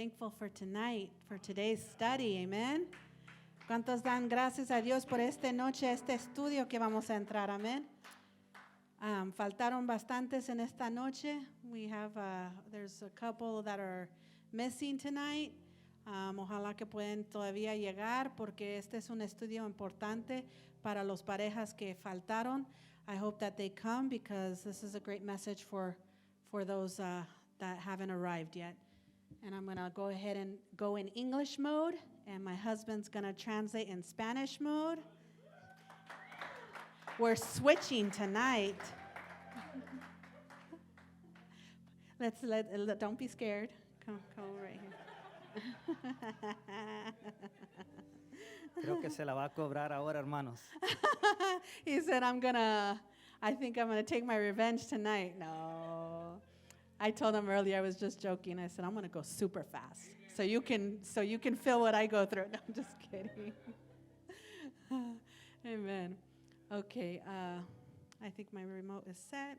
thankful for tonight, for today's study. Amen. ¿Cuántos dan gracias a Dios por esta noche, este estudio que vamos a entrar? Amén. Faltaron bastantes en esta noche. We have, there's a couple that are missing tonight. Ojalá que pueden todavía llegar porque este es un estudio importante para los parejas que faltaron. I hope that they come because this is a great message for those that haven't arrived yet. And I'm going to go ahead and go in English mode, and my husband's going to translate in Spanish mode. We're switching tonight. Don't be scared. Come right here. Creo que se la va a cobrar ahora, hermanos. He said, I think I'm going to take my revenge tonight. No. I told him earlier, I was just joking. I said, I'm going to go super fast. So you can feel what I go through. No, I'm just kidding. Amen. Okay, I think my remote is set.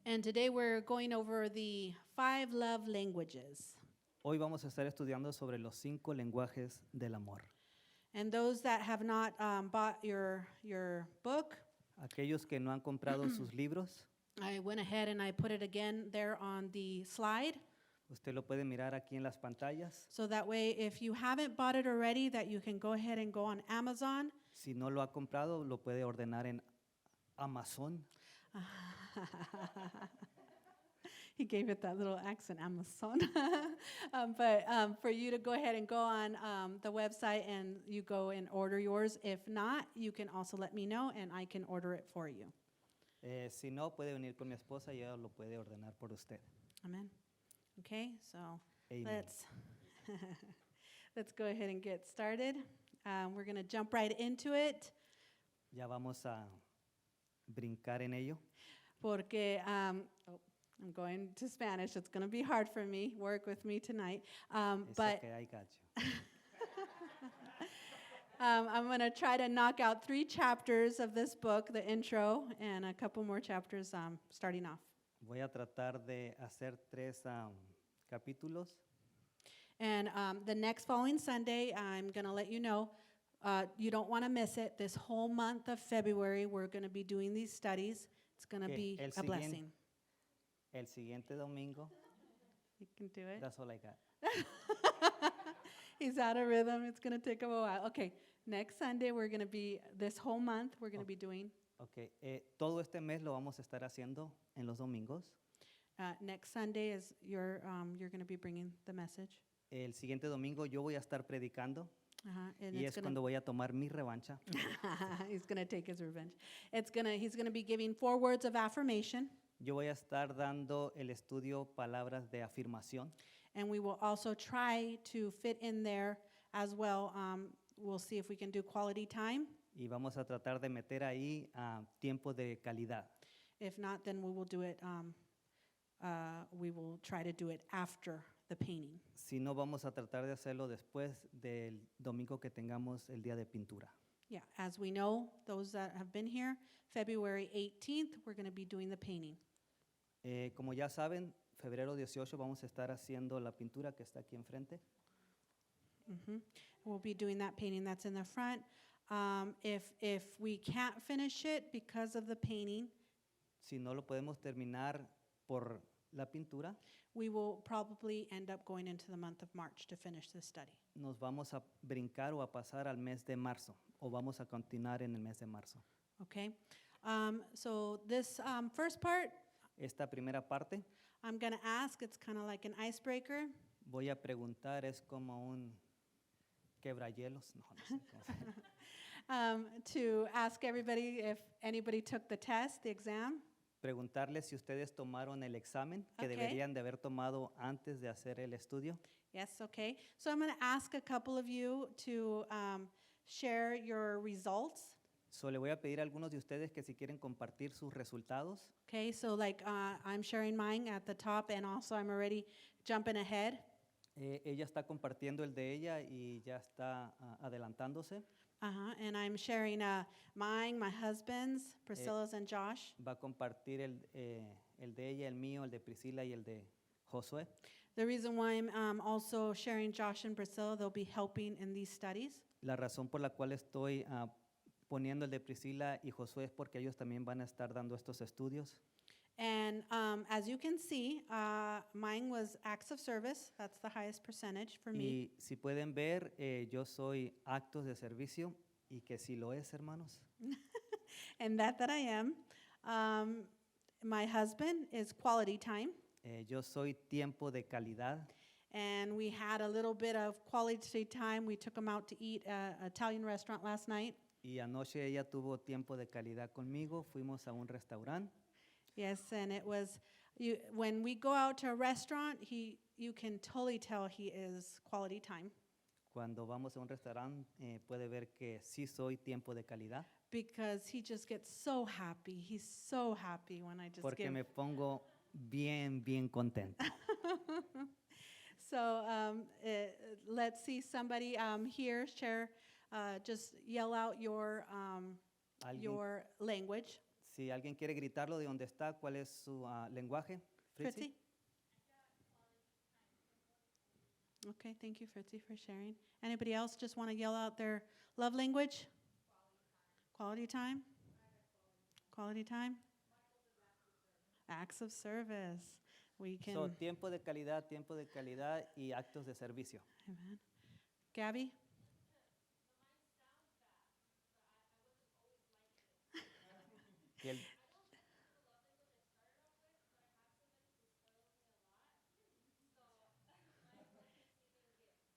And today we're going over the 5 love languages. Hoy vamos a estar estudiando sobre los 5 lenguajes del amor. And those that have not bought your book, Aquellos que no han comprado sus libros, I went ahead and I put it again there on the slide. usted lo puede mirar aquí en las pantallas. So that way, if you haven't bought it already, that you can go ahead and go on Amazon. Si no lo ha comprado, lo puede ordenar en Amazon. He gave it that little accent, Amazon. But for you to go ahead and go on the website and you go and order yours. If not, you can also let me know and I can order it for you. Si no, puede venir con mi esposa y ella lo puede ordenar por usted. Amen. Okay, so Amen. let's go ahead and get started. We're going to jump right into it. Ya vamos a brincar en ello. Porque, I'm going to Spanish. It's going to be hard for me. Work with me tonight. But Okay, I got you. I'm going to try to knock out 3 chapters of this book, the intro, and a couple more chapters starting off. Voy a tratar de hacer 3 capítulos. And the next following Sunday, I'm going to let you know, you don't want to miss it. This whole month of February, we're going to be doing these studies. It's going to be a blessing. El siguiente domingo, You can do it. that's all I got. He's out of rhythm. It's going to take him a while. Okay, next Sunday, we're going to be, this whole month, we're going to be doing. Okay, todo este mes lo vamos a estar haciendo en los domingos. Next Sunday is you're going to be bringing the message. El siguiente domingo yo voy a estar predicando And y it's es cuando voy a tomar mi revancha. he's going to take his revenge. He's going to be giving 4 words of affirmation. Yo voy a estar dando el estudio palabras de afirmación. And we will also try to fit in there as well. We'll see if we can do quality time. Y vamos a tratar de meter ahí tiempo de calidad. If not, then we will do it. We will try to do it after the painting. Si no, vamos a tratar de hacerlo después del domingo que tengamos el día de pintura. Yeah, as we know, those that have been here, February 18th, we're going to be doing the painting. Como ya saben, febrero 18 vamos a estar haciendo la pintura que está aquí enfrente. We'll be doing that painting that's in the front. If we can't finish it because of the painting, Si no lo podemos terminar por la pintura, we will probably end up going into the month of March to finish this study. nos vamos a brincar o a pasar al mes de marzo o vamos a continuar en el mes de marzo. Okay? So this first part, Esta primera parte I'm going to ask, it's kind of like an icebreaker. voy a preguntar, es como un quebrahielos, no sé cómo se llama. To ask everybody if anybody took the test, the exam. Preguntarles si ustedes tomaron el examen que Okay. deberían de haber tomado antes de hacer el estudio. Yes, okay. So I'm going to ask a couple of you to share your results. So, le voy a pedir a algunos de ustedes que si quieren compartir sus resultados. Okay, so like I'm sharing mine at the top and also I'm already jumping ahead. Ella está compartiendo el de ella y ya está adelantándose. And I'm sharing mine, my husband's, Priscilla's and Josh. Va a compartir el de ella, el mío, el de Priscila y el de Josué. The reason why I'm also sharing Josh and Priscilla, they'll be helping in these studies. La razón por la cual estoy poniendo el de Priscila y Josué es porque ellos también van a estar dando estos estudios. And as you can see, mine was acts of service. That's the highest percentage for me. Y si pueden ver, yo soy actos de servicio y que si lo es, hermanos. And that I am. My husband is quality time. Yo soy tiempo de calidad. And we had a little bit of quality time. We took him out to eat at an Italian restaurant last night. Y anoche ella tuvo tiempo de calidad conmigo. Fuimos a un restaurante. Yes, and it was, when we go out to a restaurant, you can totally tell he is quality time. Cuando vamos a un restaurante, puede ver que sí soy tiempo de calidad. Because he just gets so happy. He's so happy when I just Porque give. me pongo bien, bien contento. So let's see somebody here share, just yell out your language. Si alguien quiere gritarlo de donde está, ¿cuál es su lenguaje? Fritzy? Okay, thank you, Fritzy, for sharing. Anybody else just want to yell out their love language? Quality time? Quality time? Acts of service. We can. So, tiempo de calidad y actos de servicio. Amen. Gabby? Y el-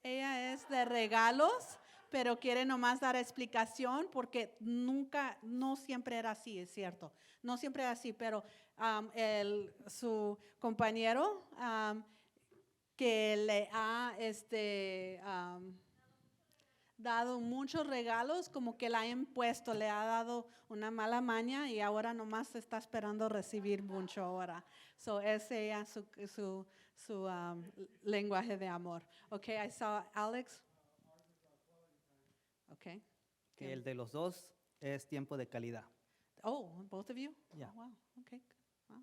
Ella es de regalos, pero quiere nomás dar explicación porque no siempre era así, es cierto. No siempre era así, pero su compañero que le ha dado muchos regalos, como que la ha impuesto, le ha dado una mala maña y ahora nomás está esperando recibir mucho ahora. So ese es su lenguaje de amor. Okay, I saw Alex. Okay. que el de los dos es tiempo de calidad. Oh, both of you? Yeah. Oh, wow. Okay. Wow.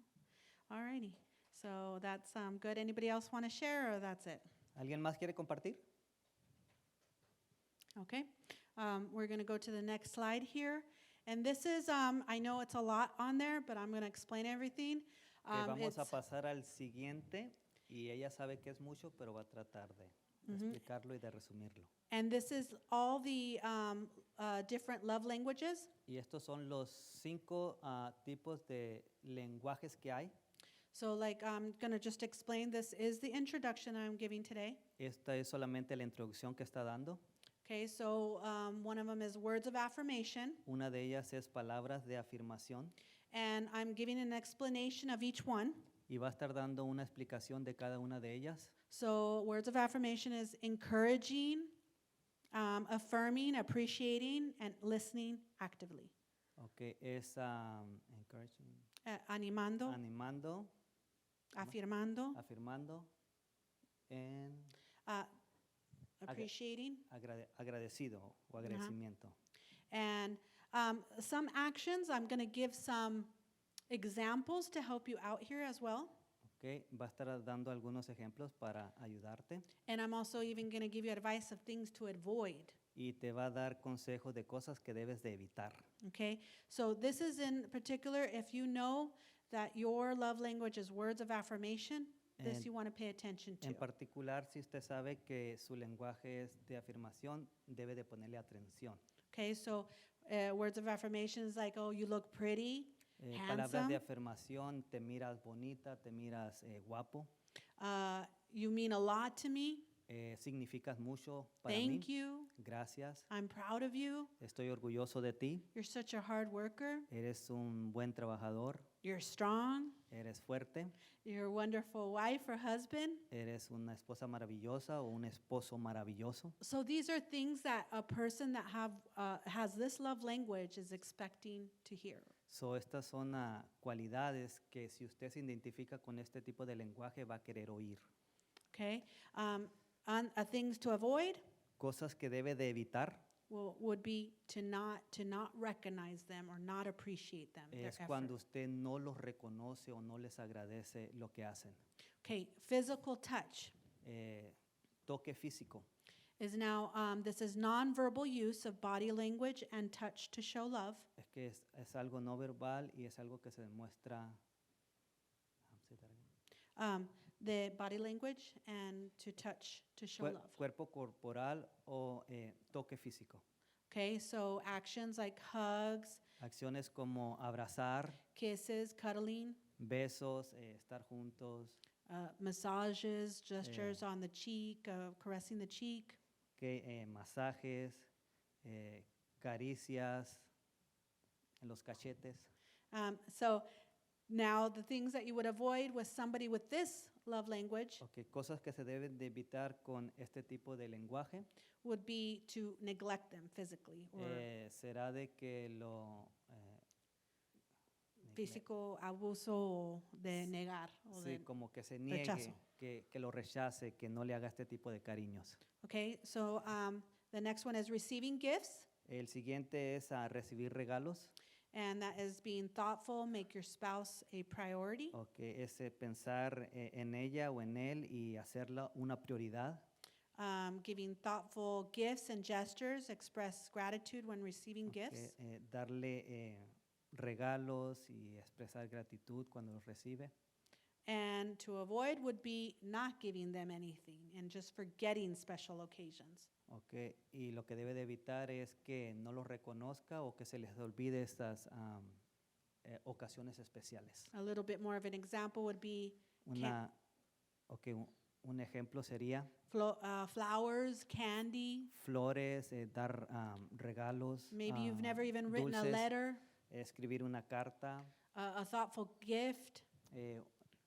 All righty. So that's good. Anybody else want to share, or that's it? ¿Alguien más quiere compartir? Okay. We're going to go to the next slide here. And this is, I know it's a lot on there, but I'm going to explain everything. Vamos a It's- pasar al siguiente y ella sabe que es mucho, pero va a tratar de explicarlo y de resumirlo. And this is all the different love languages. Y estos son los 5 tipos de lenguajes que hay. So like I'm going to just explain, this is the introduction I'm giving today. Esta es solamente la introducción que está dando. Okay, so one of them is words of affirmation, Una de ellas es palabras de afirmación and I'm giving an explanation of each one. y va a estar dando una explicación de cada una de ellas. So words of affirmation is encouraging, affirming, appreciating, and listening actively. Okay, es encouraging, Animando, animando, afirmando, afirmando, en appreciating, agradecido o agradecimiento. and some actions. I'm going to give some examples to help you out here as well. Okay, va a estar dando algunos ejemplos para ayudarte And I'm also even going to give you advice of things to avoid. y te va a dar consejos de cosas que debes de evitar. Okay, so this is in particular, if you know that your love language is words of affirmation, this And you want to pay attention to. En particular, si usted sabe que su lenguaje es de afirmación, debe de ponerle atención. Okay, so words of affirmation is like, oh, you look pretty, Palabras de handsome, afirmación, te miras bonita, te miras guapo, you mean a lot to me, significas mucho para thank mí. you, Gracias, I'm proud of you, estoy orgulloso de ti, you're such a hard worker, eres un buen trabajador, you're strong, eres fuerte, you're a wonderful wife or husband. eres una esposa maravillosa o un esposo maravilloso. So these are things that a person that has this love language is expecting to hear. So, estas son cualidades que si usted se identifica con este tipo de lenguaje va a querer oír. Okay, things to avoid Cosas que debe de evitar would be to not recognize them or not appreciate them. Their es cuando effort. usted no los reconoce o no les agradece lo que hacen. Okay, physical touch toque físico. is now, this is nonverbal use of body language and touch to show love. Es que es algo no verbal y es algo que se demuestra. Say that again. The body language and to touch to show love. Cuerpo corporal o toque físico. Okay, so actions like hugs, Acciones como abrazar, kisses, cuddling, besos, estar juntos, massages, gestures on the cheek, caressing the cheek. masajes, caricias en los cachetes. So now the things that you would avoid with somebody with this love language Okay, cosas que se deben de evitar con este tipo de lenguaje would be to neglect them physically or será de que lo físico abuso o de negar o sí, de como que se niegue, rechazo. que lo rechace, que no le haga este tipo de cariños. Okay, so the next one is receiving gifts, El siguiente es a recibir regalos. and that is being thoughtful, make your spouse a priority. Okay, es pensar en ella o en él y hacerla una prioridad. Giving thoughtful gifts and gestures, express gratitude when receiving gifts. Darle regalos y expresar gratitud cuando los recibe. And to avoid would be not giving them anything and just forgetting special occasions. Okay, y lo que debe de evitar es que no los reconozca o que se les olvide estas ocasiones especiales. A little bit more of an example would be Un ejemplo sería flowers, candy. flores, dar regalos, Maybe you've never even written a dulces, letter, escribir una carta, a thoughtful gift.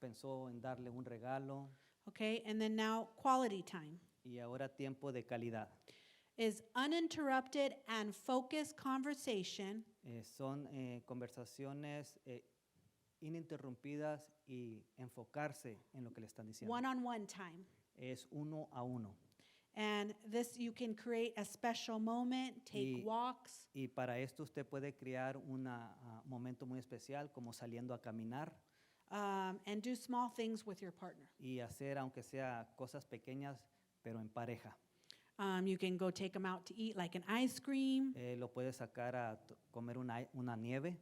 pensó en darle un regalo Okay, and then now quality time y ahora tiempo de calidad. is uninterrupted and focused conversation Son conversaciones ininterrumpidas y enfocarse en lo que le están diciendo. one-on-one time. Es uno a uno. And this, you can create a special moment, take walks, Y para esto usted puede crear un momento muy especial como saliendo a caminar and do small things with your partner. y hacer aunque sea cosas pequeñas pero en pareja. You can go take them out to eat like an ice cream. Lo puede sacar a comer una nieve.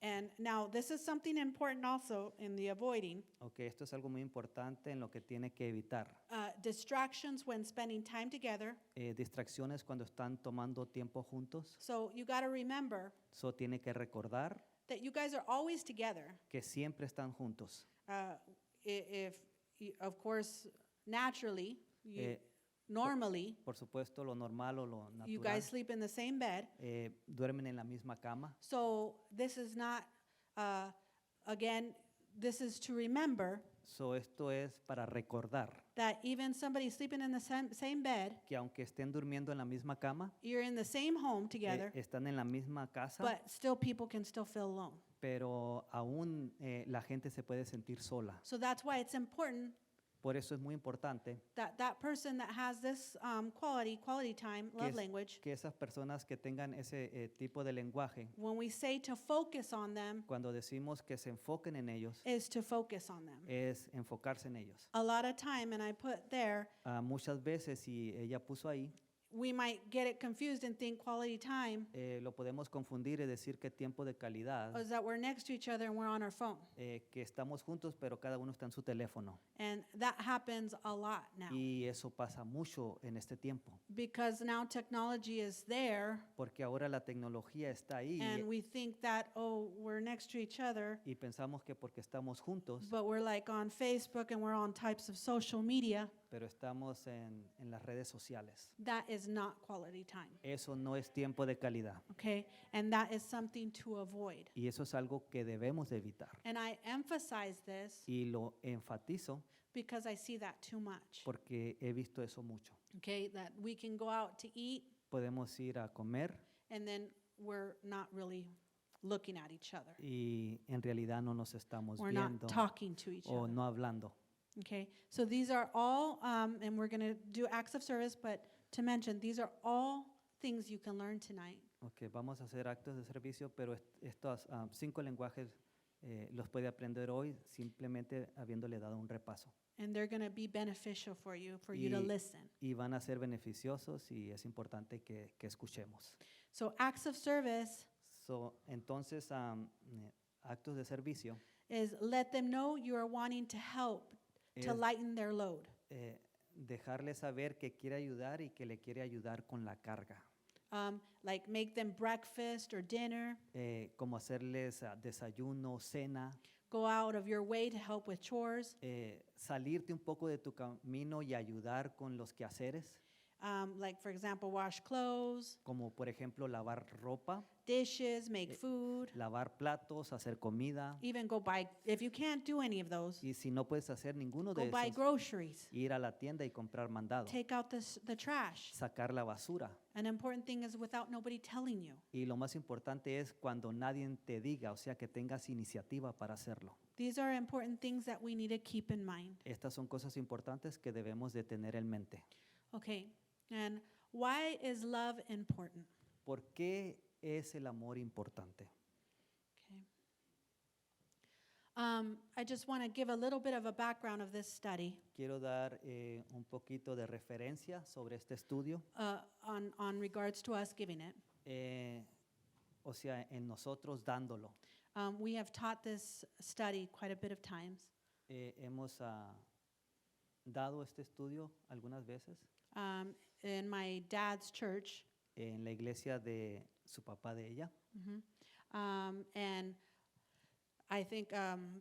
And now this is something important also in the avoiding. Okay, esto es algo muy importante en lo que tiene que evitar. Distractions when spending time together. Distracciones cuando están tomando tiempo juntos. So you got to remember So tiene que recordar that you guys are always together. que siempre están juntos. Of course, naturally, normally, Por supuesto, lo normal o lo you natural. guys sleep in the same bed. Duermen en la misma cama. So this is not, again, this is to remember So esto es para recordar that even somebody sleeping in the same bed, que aunque estén durmiendo en la misma cama, you're in the same home together, están en la misma casa, but still people can still feel alone. pero aún la gente se puede sentir sola. So that's why it's important Por eso es muy importante that that person that has this quality time, love language, que esas personas que tengan ese tipo de lenguaje, when we say to focus on them, cuando decimos que se enfoquen en ellos, is to focus on them. es enfocarse en ellos. A lot of time, and I put there, Muchas veces, y ella puso ahí, we might get it confused and think quality time lo podemos confundir y decir que tiempo de calidad, is that we're next to each other and we're on our phone. que estamos juntos, pero cada uno está en su teléfono. And that happens a lot now. Y eso pasa mucho en este tiempo, Because now technology is there, porque ahora la tecnología está ahí and we think that, oh, we're next to each other, y pensamos que porque estamos juntos, but we're like on Facebook and we're on types of social media. pero estamos en las redes sociales. That is not quality time, Eso no es tiempo de calidad. okay? And that is something to avoid. Y eso es algo que debemos de evitar. And I emphasize this Y lo enfatizo because I see that too much, porque he visto eso mucho. okay? That we can go out to eat Podemos ir a comer and then we're not really looking at each other. y en realidad no nos estamos We're viendo not talking to each o other. no hablando. Okay, so these are all, and we're going to do acts of service, but to mention, these are all things you can learn tonight. Okay, vamos a hacer actos de servicio, pero estos 5 lenguajes los puede aprender hoy simplemente habiéndole dado un repaso. And they're going to be beneficial for you to listen. Y van a ser beneficiosos y es importante que escuchemos. So acts of service Entonces, actos de servicio is let them know you are wanting to help to es lighten their load. dejarle saber que quiere ayudar y que le quiere ayudar con la carga. Like make them breakfast or dinner. Como hacerles desayuno, cena. Go out of your way to help with chores. Salirte un poco de tu camino y ayudar con los quehaceres. Like, for example, wash clothes, Como por ejemplo lavar ropa, dishes, make food. lavar platos, hacer comida. Even go buy, if you can't do any of those, Y si no puedes hacer ninguno go de buy esos, groceries. ir a la tienda y comprar mandado. Take out the trash. Sacar la basura. An important thing is without nobody telling you. Y lo más importante es cuando nadie te diga, o sea, que tengas iniciativa para hacerlo. These are important things that we need to keep in mind. Estas son cosas importantes que debemos de tener en mente. Okay, and why is love important? ¿Por qué es el amor importante? Okay. I just want to give a little bit of a background of this study Quiero dar un poquito de referencia sobre este estudio, on regards to us giving it. o sea, en nosotros dándolo. We have taught this study quite a bit of times. Hemos dado este estudio algunas veces In my dad's church, en la iglesia de su papá de ella. and I think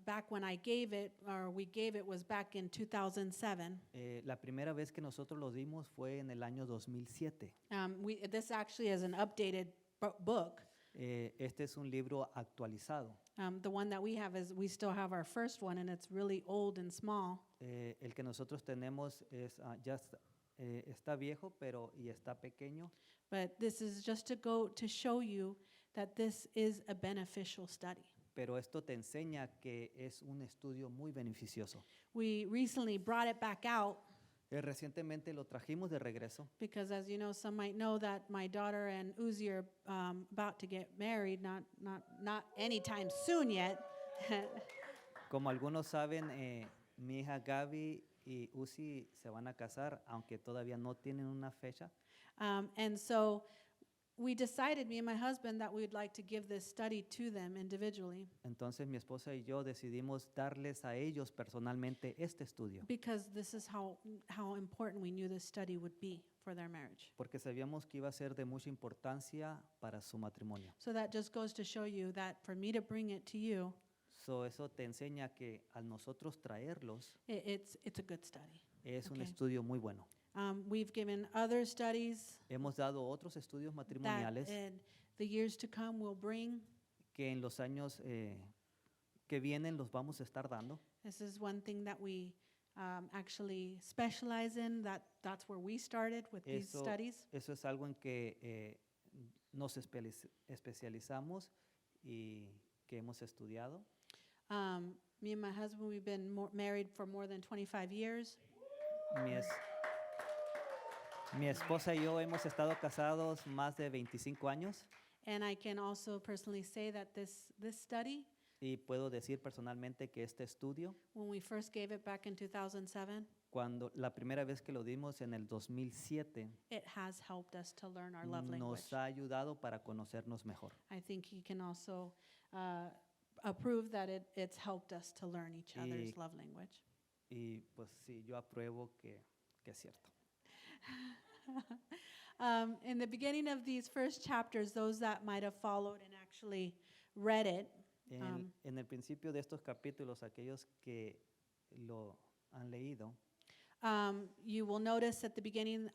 back when I gave it, or we gave it, was back in 2007. La primera vez que nosotros lo dimos fue en el año 2007. This actually is an updated book. Este es un libro actualizado. The one that we have is, we still have our first one, and it's really old and small. El que nosotros tenemos es está viejo, pero y está pequeño. But this is just to go to show you that this is a beneficial study. Pero esto te enseña que es un estudio muy beneficioso. We recently brought it back out Recientemente lo trajimos de regreso because, as you know, some might know that my daughter and Uzi are about to get married, not anytime soon yet. Como algunos saben, mi hija Gaby y Uzi se van a casar, aunque todavía no tienen una fecha. And so we decided, me and my husband, that we would like to give this study to them individually Entonces mi esposa y yo decidimos darles a ellos personalmente este estudio, because this is how important we knew this study would be for their marriage. porque sabíamos que iba a ser de mucha importancia para su matrimonio. So that just goes to show you that for me to bring it to you, Eso te enseña que al nosotros traerlos it's a good study. es un Okay. estudio muy bueno. We've given other studies Hemos dado otros estudios that matrimoniales in the years to come will bring. que en los años que vienen los vamos a estar dando. This is one thing that we actually specialize in. That's where we started with these studies. Eso es algo en que nos especializamos y que hemos estudiado. Me and my husband, we've been married for more than 25 years. Mi esposa y yo hemos estado casados más de 25 años And I can also personally say that this study, y puedo decir personalmente que este estudio, when we first gave it back in 2007, cuando la primera vez que lo dimos en el 2007, it has helped us to learn our love language. nos ha ayudado para conocernos mejor. I think he can also approve that it's helped us to learn each other's love language. Y pues sí, yo apruebo que es cierto. In the beginning of these first chapters, those that might have followed and actually read it, En el principio de estos capítulos, aquellos que lo han leído, you will notice at the beginning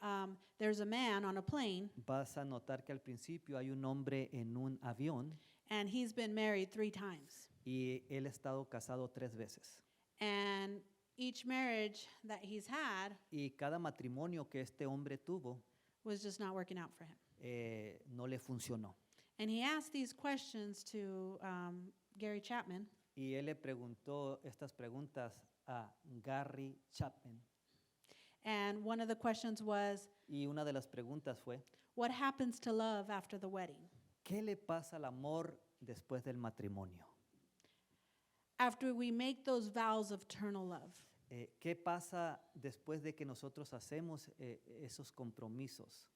there's a man on a plane, vas a notar que al principio hay un hombre en un avión and he's been married 3 times. y él ha estado casado 3 veces. And each marriage that he's had Y cada matrimonio que este hombre tuvo was just not working out for him. no le funcionó. And he asked these questions to Gary Chapman. Y él le preguntó estas preguntas a Gary Chapman. And one of the questions was, Y una de las preguntas fue, what happens to love after the wedding? ¿qué le pasa al amor después del matrimonio? after we make those vows of eternal love? ¿Qué pasa después de que nosotros hacemos esos compromisos?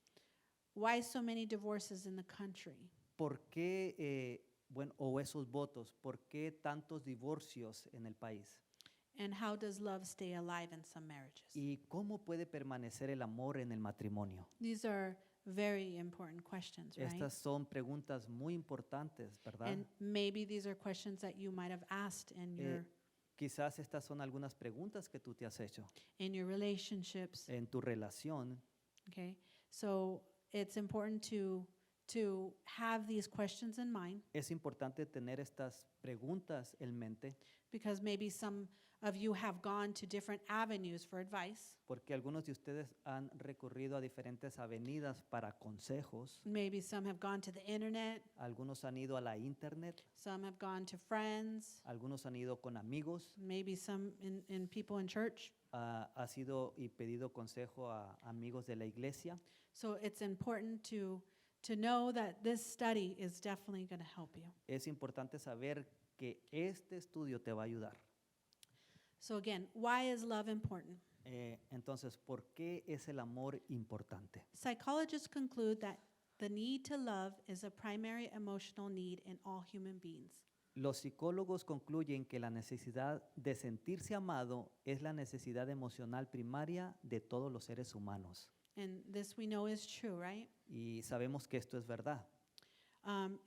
Why so many divorces in the country? ¿Por qué, bueno, o esos votos, por qué tantos divorcios en el país? And how does love stay alive in some marriages? ¿Y cómo puede permanecer el amor en el matrimonio? These are very important questions, right? Estas son preguntas muy importantes, ¿verdad? And maybe these are questions that you might have asked Quizás estas son algunas preguntas que tú te has hecho in your relationships. en tu relación. Okay, so it's important to have these questions in mind, Es importante tener estas preguntas en mente because maybe some of you have gone to different avenues for advice. porque algunos de ustedes han recurrido a diferentes avenidas para consejos. Maybe some have gone to the internet, Algunos han ido a la internet, some have gone to friends, algunos han ido con amigos, maybe some in people in church. ha sido y pedido consejo a amigos de la iglesia. So it's important to know that this study is definitely going to help you. Es importante saber que este estudio te va a ayudar. So again, why is love important? Entonces, ¿por qué es el amor importante? Psychologists conclude that the need to love is a primary emotional need in all human beings. Los psicólogos concluyen que la necesidad de sentirse amado es la necesidad emocional primaria de todos los seres humanos. And this we know is true, right? Y sabemos que esto es verdad.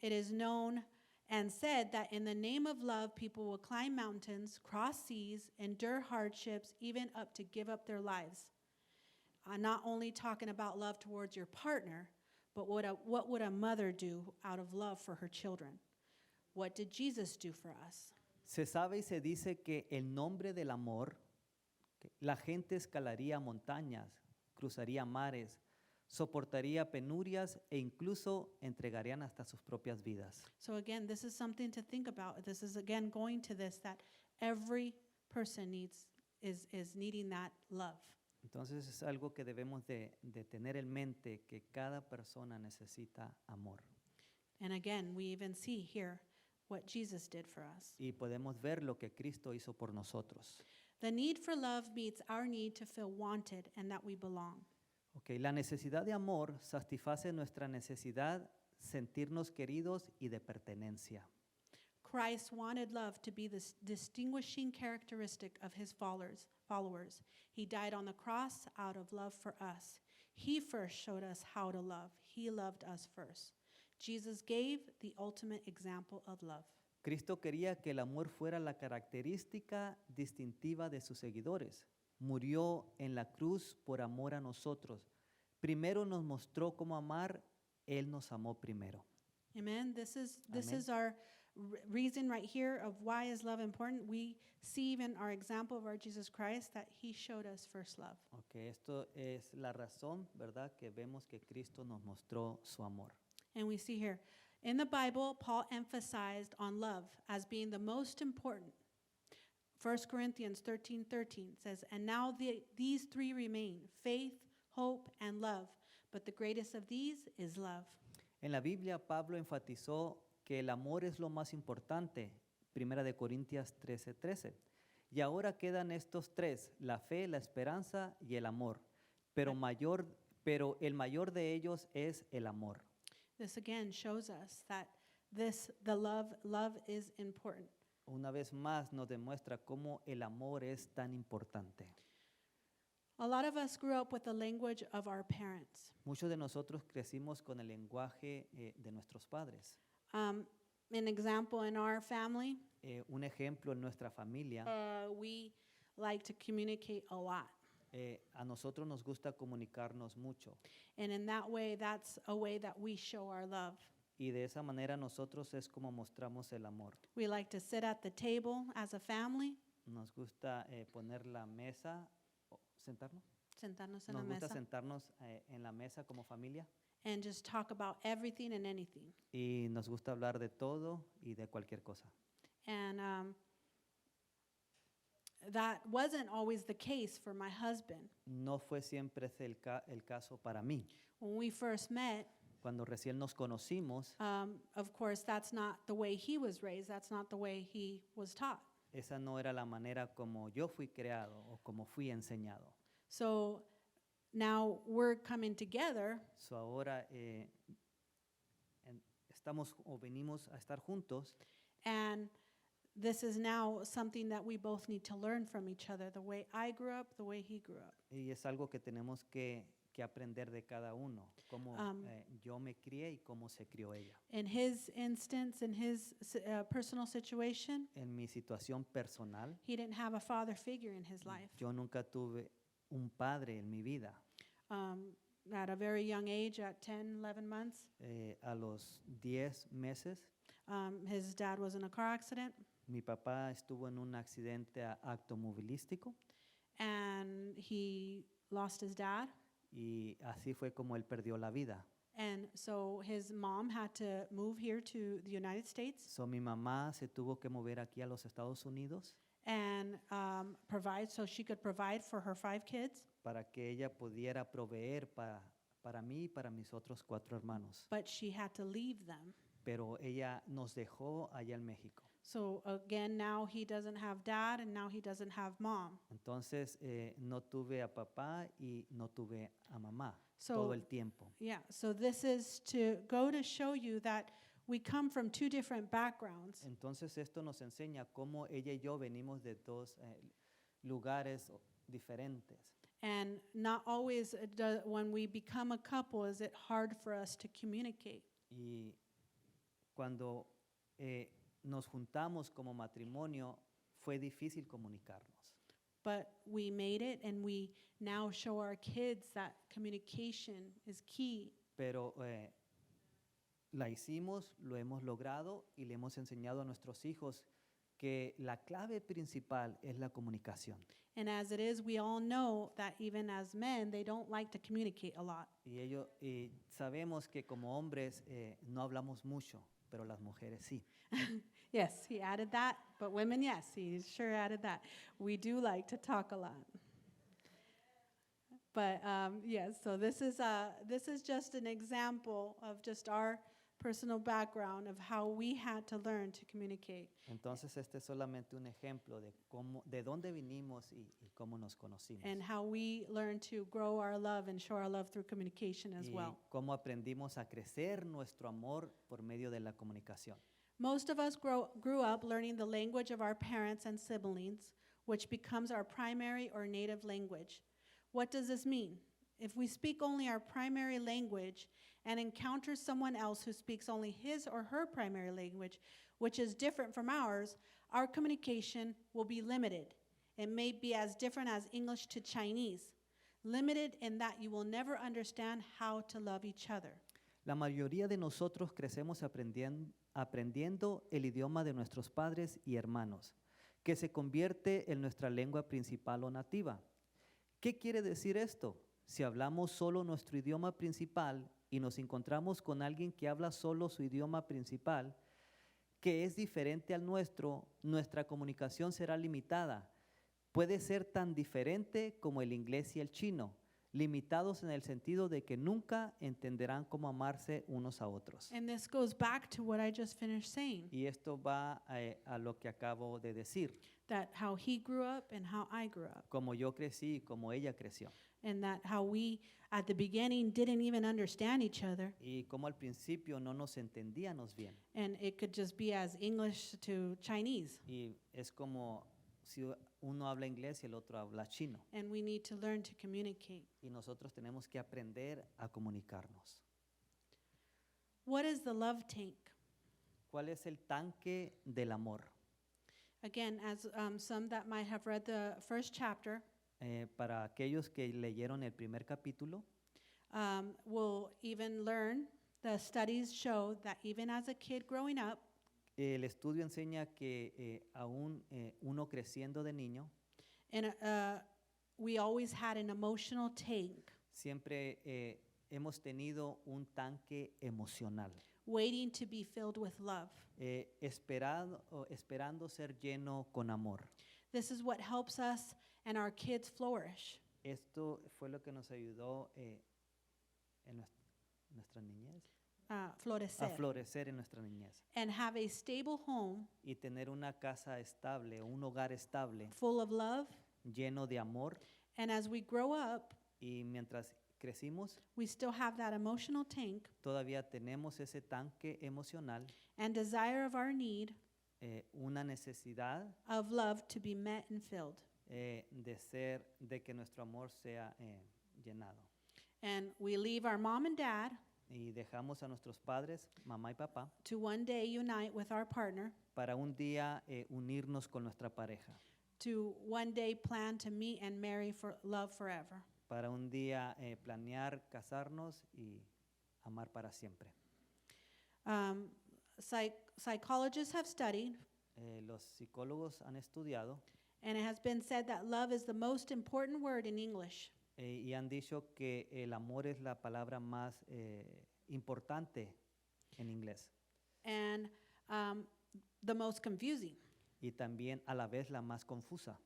It is known and said that in the name of love, people will climb mountains, cross seas, endure hardships, even up to give up their lives. Not only talking about love towards your partner, but what would a mother do out of love for her children? What did Jesus do for us? Se sabe y se dice que en nombre del amor, que la gente escalaría montañas, cruzaría mares, soportaría penurias e incluso entregarían hasta sus propias vidas. So again, this is something to think about. This is again going to this, that every person is needing that love. Entonces es algo que debemos de tener en mente, que cada persona necesita amor. And again, we even see here what Jesus did for us. Y podemos ver lo que Cristo hizo por nosotros. The need for love meets our need to feel wanted and that we belong. Okay, la necesidad de amor satisface nuestra necesidad sentirnos queridos y de pertenencia. Christ wanted love to be the distinguishing characteristic of his followers. He died on the cross out of love for us. He first showed us how to love. He loved us first. Jesus gave the ultimate example of love. Cristo quería que el amor fuera la característica distintiva de sus seguidores. Murió en la cruz por amor a nosotros. Primero nos mostró cómo amar, Él nos amó primero. Amen. This Amen. is our reason right here of why is love important. We see even our example of our Jesus Christ that he showed us first love. Okay, esto es la razón, ¿verdad? Que vemos que Cristo nos mostró su amor. And we see here in the Bible, Paul emphasized on love as being the most important. 1 Corinthians 13:13 says, "And now these three remain, faith, hope, and love. But the greatest of these is love." En la Biblia, Pablo enfatizó que el amor es lo más importante, 1 de Corintios 13:13. Y ahora quedan estos tres, la fe, la esperanza y el amor. Pero el mayor de ellos es el amor. This again shows us that the love is important. Una vez más nos demuestra cómo el amor es tan importante. A lot of us grew up with the language of our parents. Muchos de nosotros crecimos con el lenguaje de nuestros padres. An example in our family, Un ejemplo en nuestra familia, we like to communicate a lot. a nosotros nos gusta comunicarnos mucho. And in that way, that's a way that we show our love. Y de esa manera nosotros es como mostramos el amor. We like to sit at the table as a family, Nos gusta poner la mesa, sentarnos. sentarnos en Nos la gusta mesa, sentarnos en la mesa como familia and just talk about everything and anything. y nos gusta hablar de todo y de cualquier cosa. And that wasn't always the case for my husband. No fue siempre ese el caso para mí. When we first met, Cuando recién nos conocimos, of course, that's not the way he was raised. That's not the way he was taught. esa no era la manera como yo fui creado o como fui enseñado. So now we're coming together, So ahora estamos o venimos a estar juntos and this is now something that we both need to learn from each other, the way I grew up, the way he grew up. y es algo que tenemos que aprender de cada uno, cómo yo me crié y cómo se crió ella. In his instance, in his personal situation, En mi situación personal, he didn't have a father figure in his life. yo nunca tuve un padre en mi vida. At a very young age, at 10, 11 months, A los 10 meses, his dad was in a car accident, mi papá estuvo en un accidente automovilístico and he lost his dad. y así fue como él perdió la vida. And so his mom had to move here to the United States So mi mamá se tuvo que mover aquí a los Estados Unidos and provide, so she could provide for her 5 kids. para que ella pudiera proveer para mí y para mis otros 4 hermanos. But she had to leave them. Pero ella nos dejó allá en México. So again, now he doesn't have dad and now he doesn't have mom. Entonces no tuve a papá y no tuve a mamá So- todo el tiempo. Yeah, so this is to go to show you that we come from 2 different backgrounds. Entonces esto nos enseña cómo ella y yo venimos de 2 lugares diferentes. And not always, when we become a couple, is it hard for us to communicate. Y cuando nos juntamos como matrimonio, fue difícil comunicarnos. But we made it, and we now show our kids that communication is key. Pero la hicimos, lo hemos logrado y le hemos enseñado a nuestros hijos que la clave principal es la comunicación. And as it is, we all know that even as men, they don't like to communicate a lot. Y sabemos que como hombres no hablamos mucho, pero las mujeres sí. Yes, he added that, but women, yes, he sure added that. We do like to talk a lot. But yes, so this is just an example of just our personal background of how we had to learn to communicate. Entonces este es solamente un ejemplo de dónde vinimos y cómo nos conocimos. And how we learn to grow our love and show our love through communication as Y well. cómo aprendimos a crecer nuestro amor por medio de la comunicación. Most of us grew up learning the language of our parents and siblings, which becomes our primary or native language. What does this mean? If we speak only our primary language and encounter someone else who speaks only his or her primary language, which is different from ours, our communication will be limited. It may be as different as English to Chinese, limited in that you will never understand how to love each other. La mayoría de nosotros crecemos aprendiendo el idioma de nuestros padres y hermanos, que se convierte en nuestra lengua principal o nativa. ¿Qué quiere decir esto? Si hablamos solo nuestro idioma principal y nos encontramos con alguien que habla solo su idioma principal, que es diferente al nuestro, nuestra comunicación será limitada. Puede ser tan diferente como el inglés y el chino, limitados en el sentido de que nunca entenderán cómo amarse unos a otros. And this goes back to what I just finished saying, Y esto va a lo que acabo de decir, that how he grew up and how I grew up. como yo crecí y como ella creció. And that how we, at the beginning, didn't even understand each other. Y como al principio no nos entendíamos bien. And it could just be as English to Chinese. Y es como si uno habla inglés y el otro habla chino. And we need to learn to communicate. Y nosotros tenemos que aprender a comunicarnos. What is the love tank? ¿Cuál es el tanque del amor? Again, as some that might have read the first chapter, Para aquellos que leyeron el primer capítulo, will even learn, the studies show that even as a kid growing up, el estudio enseña que aún uno creciendo de niño, and we always had an emotional tank siempre hemos tenido un tanque emocional, waiting to be filled with love. esperando ser lleno con amor. This is what helps us and our kids flourish. Esto fue lo que nos ayudó en nuestra niñez. florecer. florecer en nuestra niñez And have a stable home y tener una casa estable, un hogar estable, full of love. lleno de amor. And as we grow up, Y mientras crecimos, we still have that emotional tank todavía tenemos ese tanque emocional, and desire of our need una necesidad of love to be met and filled. de que nuestro amor sea llenado. And we leave our mom and dad Y dejamos a nuestros padres, mamá y papá, to one day unite with our partner, para un día unirnos con nuestra pareja, to one day plan to meet and marry for love forever. para un día planear casarnos y amar para siempre. Psychologists have studied, Los psicólogos han estudiado and it has been said that love is the most important word in English. y han dicho que el amor es la palabra más importante en inglés And the most confusing. y también a la vez la más confusa.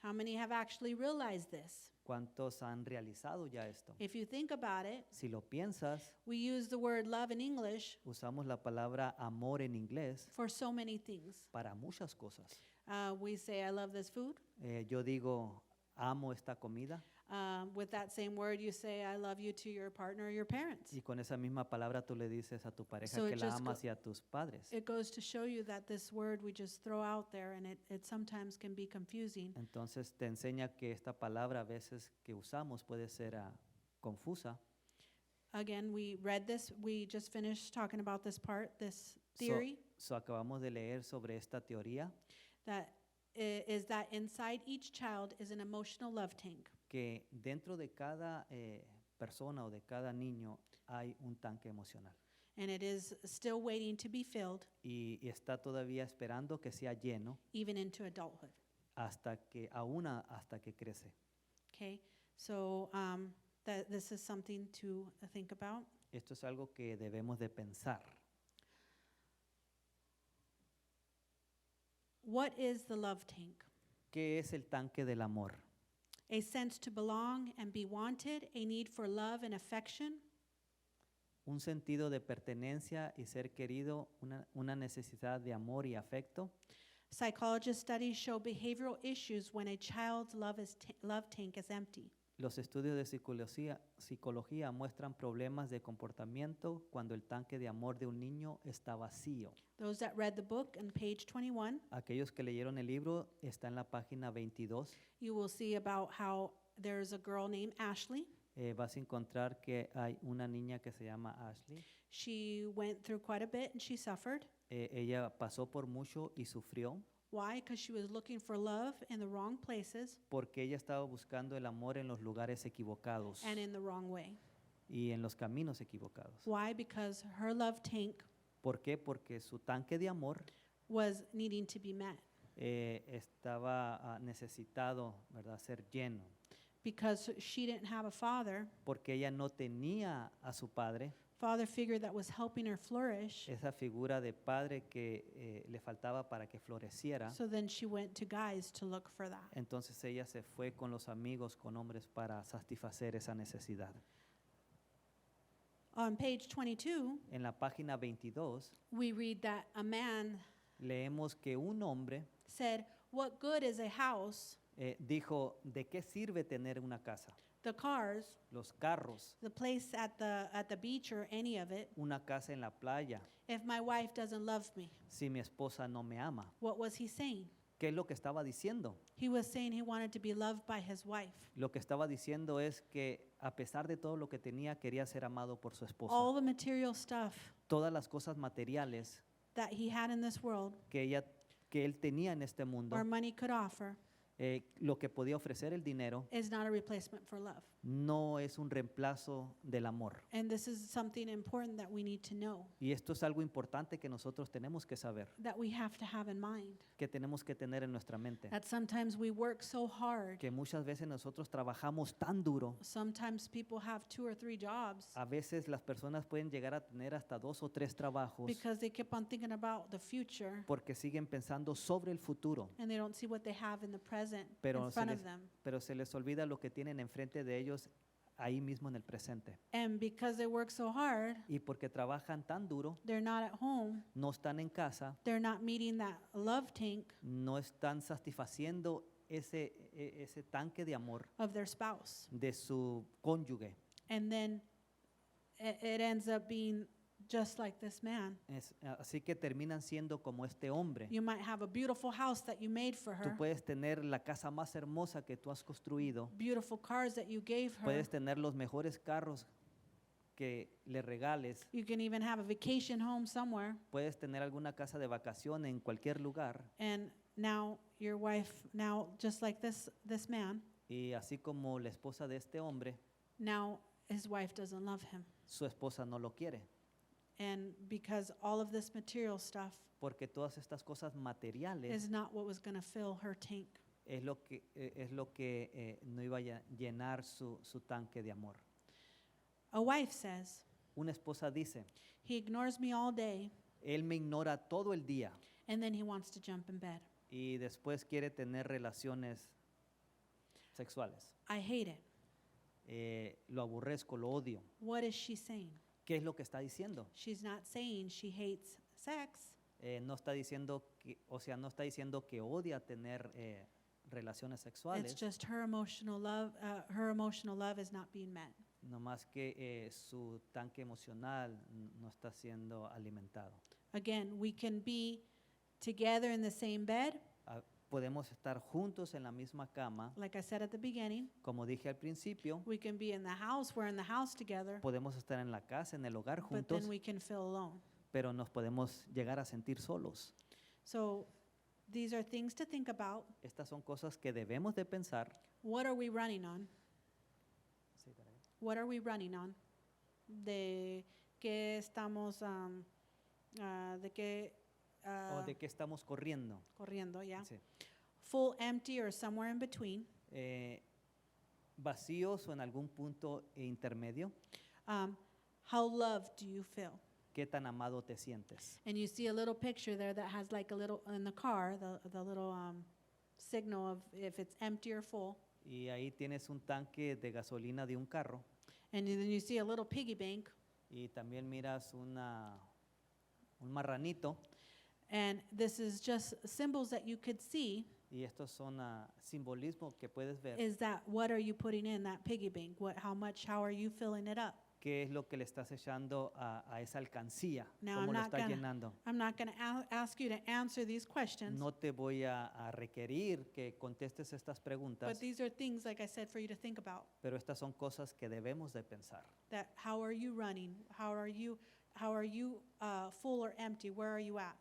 How many have actually realized this? ¿Cuántos han realizado ya esto? If you think about it, Si lo piensas, we use the word love in English usamos la palabra amor en inglés for so many things. para muchas cosas. We say, I love this food. Yo digo, amo esta comida, With that same word, you say, I love you to your partner or your parents. y con esa misma palabra tú le dices a tu pareja So que it la just amas y a tus padres. It goes to show you that this word we just throw out there and it sometimes can be confusing. Entonces te enseña que esta palabra a veces que usamos puede ser confusa. Again, we read this, we just finished talking about this part, this theory, So acabamos de leer sobre esta teoría that is that inside each child is an emotional love tank. que dentro de cada persona o de cada niño hay un tanque emocional And it is still waiting to be filled y está todavía esperando que sea lleno even into adulthood. hasta que crece. Okay, so this is something to think about. Esto es algo que debemos de pensar. What is the love tank? ¿Qué es el tanque del amor? A sense to belong and be wanted, a need for love and affection, Un sentido de pertenencia y ser querido, una necesidad de amor y afecto. Psychologist studies show behavioral issues when a child's love tank is empty. Los estudios de psicología muestran problemas de comportamiento cuando el tanque de amor de un niño está vacío. Those that read the book on page 21, Aquellos que leyeron el libro, está en la página 22. you will see about how there's a girl named Ashley. Vas a encontrar que hay una niña que se llama Ashley. She went through quite a bit and she suffered. Ella pasó por mucho y sufrió Why? Because she was looking for love in the wrong places porque ella estaba buscando el amor en los lugares equivocados and in the wrong way. y en los caminos equivocados. Why? Because her love tank ¿Por qué? Porque su tanque de amor was needing to be met. estaba necesitado, ¿verdad?, ser lleno. Because she didn't have a father, Porque ella no tenía a su padre, father figure that was helping her flourish. esa figura de padre que le faltaba para que floreciera. So then she went to guys to look for that. Entonces ella se fue con los amigos, con hombres, para satisfacer esa necesidad. On page 22, En la página 22 we read that a man leemos que un hombre said, "What good is a house, dijo, ¿de qué sirve tener una casa? the cars, Los carros, the place at the beach or any of it, una casa en la playa, if my wife doesn't love me?" si mi esposa no me ama. What was he saying? ¿Qué es lo que estaba diciendo? He was saying he wanted to be loved by his wife. Lo que estaba diciendo es que a pesar de todo lo que tenía, quería ser amado por su esposa. All the material stuff Todas las cosas materiales that he had in this world que él tenía en este mundo, or money could offer lo que podía ofrecer el dinero, is not a replacement for love. no es un reemplazo del amor. And this is something important that we need to know, Y esto es algo importante que nosotros tenemos que saber, that we have to have in mind. que tenemos que tener en nuestra mente. That sometimes we work so hard. Que muchas veces nosotros trabajamos tan duro. Sometimes people have 2 or 3 jobs A veces las personas pueden llegar a tener hasta 2 o 3 trabajos because they keep on thinking about the future porque siguen pensando sobre el futuro, and they don't see what they have in the present pero in se front les, of them. pero se les olvida lo que tienen enfrente de ellos ahí mismo en el presente. And because they work so hard, Y porque trabajan tan duro, they're not at home. no están en casa, They're not meeting that love tank no están satisfaciendo ese tanque de amor of their spouse. de su cónyuge. And then it ends up being just like this man. Así que terminan siendo como este hombre. You might have a beautiful house that you made for Tú her, puedes tener la casa más hermosa que tú has construido, beautiful cars that you gave her. puedes tener los mejores carros que le regales, You can even have a vacation home somewhere. puedes tener alguna casa de vacaciones en cualquier lugar. And now your wife, now just like this man, Y así como la esposa de este hombre, now his wife doesn't love him. su esposa no lo quiere. And because all of this material stuff Porque todas estas cosas materiales is not what was going to fill her tank. es lo que no iba a llenar su tanque de amor. A wife says, Una esposa dice, he ignores me all day él me ignora todo el día and then he wants to jump in bed. y después quiere tener relaciones sexuales. I hate it. Lo aborrezco, lo odio. What is she saying? ¿Qué es lo que está diciendo? She's not saying she hates sex. No está diciendo no está diciendo que odia tener relaciones It's sexuales, just her emotional love is not being met. no más que su tanque emocional no está siendo alimentado. Again, we can be together in the same bed, Podemos estar juntos en la misma cama, like I said at the beginning. como dije al principio, We can be in the house, we're in the house together, podemos estar en la casa, en el hogar but juntos, then we can feel alone. pero nos podemos llegar a sentir solos. So these are things to think about. Estas son cosas que debemos de pensar. What are we running on? What are we running on? De qué estamos, de qué ¿O de qué estamos corriendo? corriendo, yeah. Sí. Full, empty, or somewhere in between. Vacíos o en algún punto intermedio. How loved do you feel? ¿Qué tan amado te sientes? And you see a little picture there that has like a little, in the car, the little signal of if it's empty or full. Y ahí tienes un tanque de gasolina de un carro And then you see a little piggy bank. y también miras un marranito, And this is just symbols that you could see. y estos son simbolismos que puedes ver. Is that what are you putting in that piggy bank? How are you filling it up? ¿Qué es lo que le estás echando a esa alcancía? Now, ¿Cómo lo estás llenando? I'm not going to ask you to answer these questions, No te voy a requerir que contestes estas but preguntas, these are things, like I said, for you to think about. pero estas son cosas que debemos de pensar. That how are you running? How are you full or empty? Where are you at?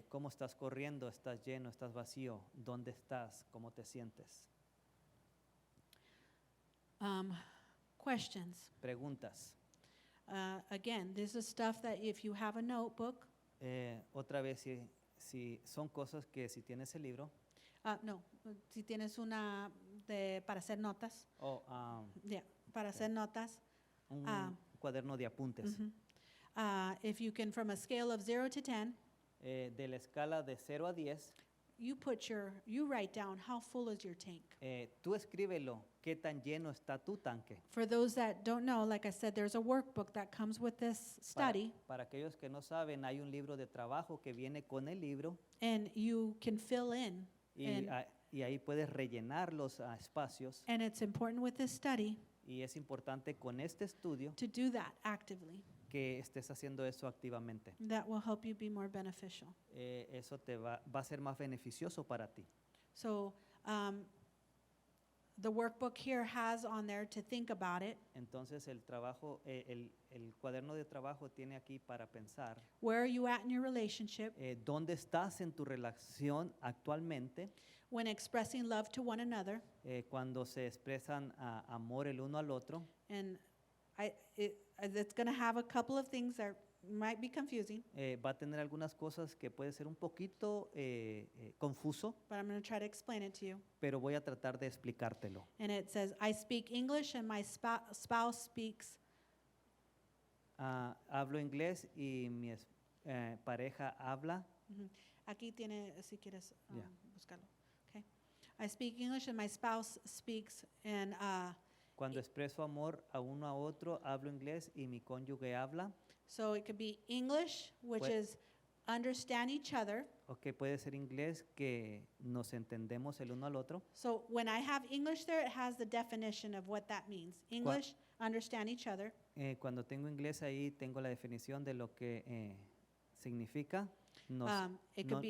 ¿Cómo estás corriendo? ¿Estás lleno? ¿Estás vacío? ¿Dónde estás? ¿Cómo te sientes? Questions. Preguntas. Again, this is stuff that if you have a notebook, Otra vez, si son cosas que si tienes el libro no, si tienes una para hacer notas, o para hacer notas, un cuaderno de apuntes, if you can, from a scale of 0 to 10, de la escala de 0 a 10, you write down how full is your tank. tú escríbelo, qué tan lleno está tu tanque. For those that don't know, like I said, there's a workbook that comes with this study, Para aquellos que no saben, hay un libro de trabajo que viene con el libro and you can fill in. y ahí puedes rellenar los espacios, And it's important with this study y es importante con este estudio to do that actively. que estés haciendo eso activamente. That will help you be more beneficial. Eso te va a ser más beneficioso para ti. So the workbook here has on there to think about it. Entonces el cuaderno de trabajo tiene aquí para pensar Where are you at in your relationship dónde estás en tu relación actualmente, when expressing love to one another? cuando se expresan amor el uno al otro. And it's going to have a couple of things that might be confusing, Va a tener algunas cosas que puede ser un poquito confuso, but I'm going to try to explain it to you. pero voy a tratar de explicártelo. And it says, I speak English and my spouse speaks. Hablo inglés y mi pareja habla. Aquí tiene, si quieres Yeah. buscarlo. Okay. I speak English and my spouse speaks, and Cuando expreso amor a uno a otro, hablo inglés y mi cónyuge habla. So it could be English, which Pue- is understand each other. Ok, puede ser inglés que nos entendemos el uno al otro. So when I have English there, it has the definition of what that means. English, understand each other. Cuando tengo inglés ahí, tengo la definición de lo que significa. Nos- It no-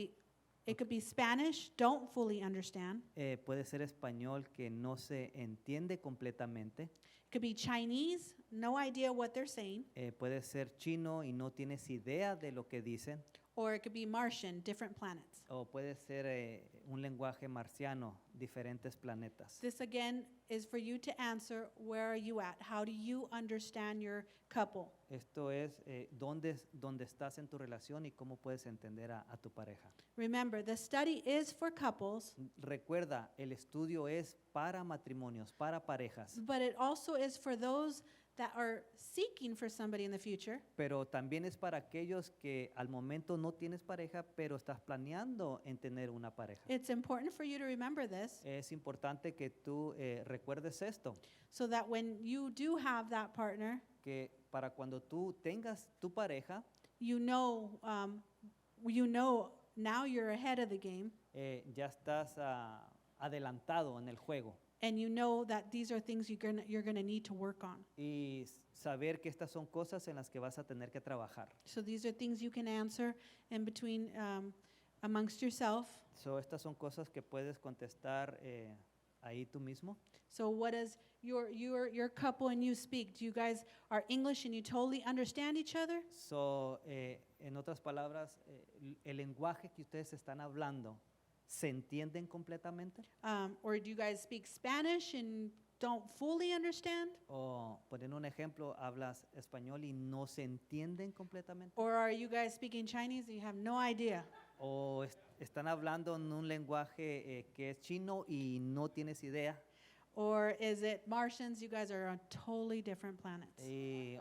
could be Spanish, don't fully understand. puede ser español que no se entiende completamente. It could be Chinese, no idea what they're saying. Puede ser chino y no tienes idea de lo que dicen. Or it could be Martian, different planets. O puede ser un lenguaje marciano, diferentes planetas. This again is for you to answer, where are you at? How do you understand your couple? Esto es dónde estás en tu relación y cómo puedes entender a tu pareja. Remember, the study is for couples, Recuerda, el estudio es para matrimonios, para parejas, but it also is for those that are seeking for somebody in the future. pero también es para aquellos que al momento no tienes pareja, pero estás planeando en tener una pareja. It's important for you to remember this Es importante que tú recuerdes esto, so that when you do have that partner, que para cuando tú tengas tu pareja, you know now you're ahead of the game, ya estás adelantado en el juego. and you know that these are things you're gonna need to work on. Y saber que estas son cosas en las que vas a tener que trabajar. So these are things you can answer in between amongst yourself. So, estas son cosas que puedes contestar ahí tú mismo. So what does your couple and you speak? Do you guys are English and you totally understand each other? So, en otras palabras, el lenguaje que ustedes están hablando, ¿se entienden completamente? Or do you guys speak Spanish and don't fully understand? O, poniendo un ejemplo, hablas español y no se entienden completamente. Or are you guys speaking Chinese and you have no idea? O están hablando en un lenguaje que es chino y no tienes idea. Or is it Martians? You guys are on totally different planets.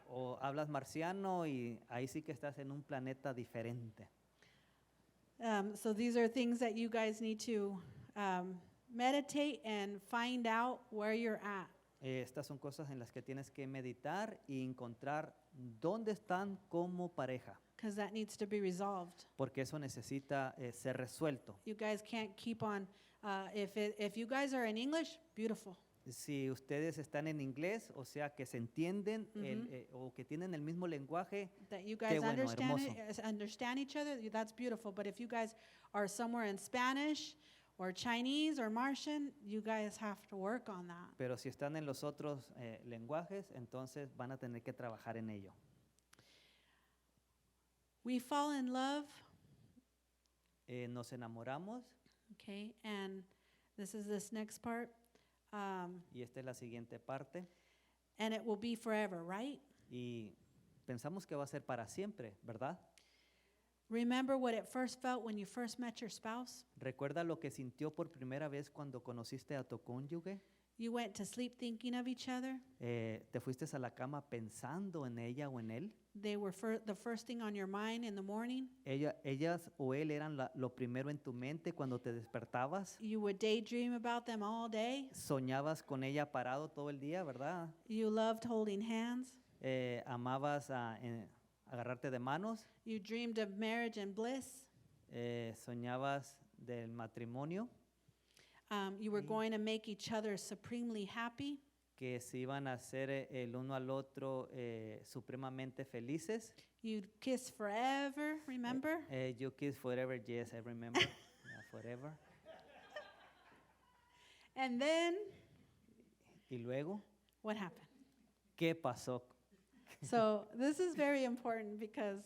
O hablas marciano y ahí sí que estás en un planeta diferente. So these are things that you guys need to meditate and find out where you're at. Estas son cosas en las que tienes que meditar y encontrar dónde están como pareja, Because that needs to be resolved. porque eso necesita ser resuelto. You guys can't keep on. If you guys are in English, beautiful. Si ustedes están en inglés, o sea que se entienden o que tienen el mismo lenguaje, That you guys bueno, understand each other, that's beautiful. But if you guys are somewhere in Spanish or Chinese or Martian, you guys have to work on that. pero si están en los otros lenguajes, entonces van a tener que trabajar en ello. We fall in love, Nos enamoramos okay, and this is this next part, y esta es la siguiente parte and it will be forever, right? y pensamos que va a ser para siempre, ¿verdad? Remember what it first felt when you first met your spouse? ¿Recuerda lo que sintió por primera vez cuando conociste a tu cónyuge? You went to sleep thinking of each other. ¿Te fuiste a la cama pensando en ella o en él? They were the first thing on your mind in the morning. Ellas o él eran lo primero en tu mente cuando te despertabas. You would daydream about them all day. Soñabas con ella parado todo el día, ¿verdad? You loved holding hands. Amabas agarrarte de manos. You dreamed of marriage and bliss. Soñabas del matrimonio, You were going to make each other supremely happy. que se iban a hacer el uno al otro supremamente felices. You'd kiss forever, remember? You kiss forever, yes, I remember. Yeah, forever. And then, Y luego, what happened? ¿qué pasó? So this is very important because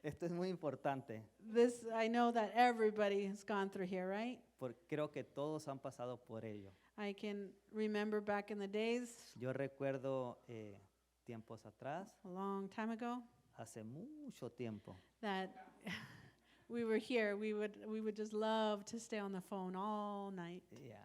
Esto es muy importante, this, I know that everybody has gone through here, right? porque creo que todos han pasado por ello. I can remember back in the days, Yo recuerdo tiempos atrás, a long time ago, hace mucho tiempo, that we were here. We would just love to stay on the phone all night yeah,